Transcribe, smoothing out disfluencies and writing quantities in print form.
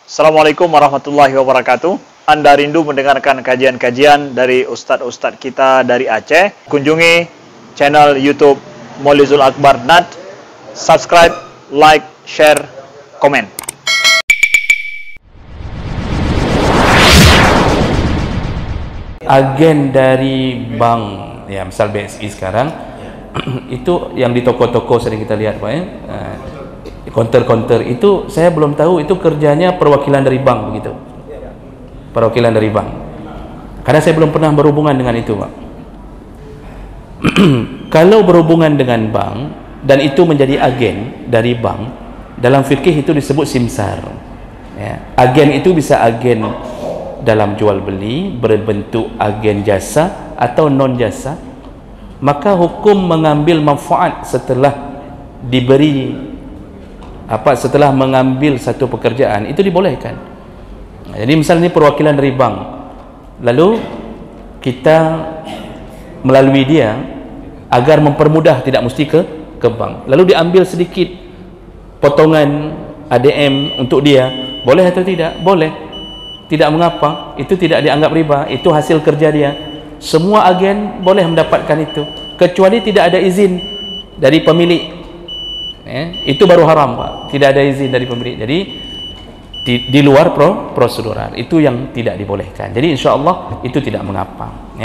Assalamualaikum warahmatullahi wabarakatuh. Anda rindu mendengarkan kajian-kajian dari ustadz-ustadz kita dari Aceh? Kunjungi channel YouTube Maulizul Akbar NAD. Subscribe, like, share, komen. Agen dari bank, ya misal BSI sekarang, itu yang di toko-toko sering kita lihat Pak ya, counter-counter itu saya belum tahu itu kerjanya perwakilan dari bank begitu, perwakilan dari bank, karena saya belum pernah berhubungan dengan itu Pak. Kalau berhubungan dengan bank dan itu menjadi agen dari bank, dalam fikih itu disebut simsar ya. Agen itu bisa agen dalam jual beli, berbentuk agen jasa atau non jasa, maka hukum mengambil manfaat setelah diberi setelah mengambil satu pekerjaan itu dibolehkan. Jadi misalnya ini perwakilan dari bank, lalu kita melalui dia agar mempermudah, tidak mesti ke bank, lalu diambil sedikit potongan ADM untuk dia, boleh atau tidak? Boleh, tidak mengapa, itu tidak dianggap riba, itu hasil kerja dia. Semua agen boleh mendapatkan itu, kecuali tidak ada izin dari pemilik. Itu baru haram Pak, tidak ada izin dari pemilik. Jadi di luar prosedural, itu yang tidak dibolehkan. Jadi insya Allah itu tidak mengapa.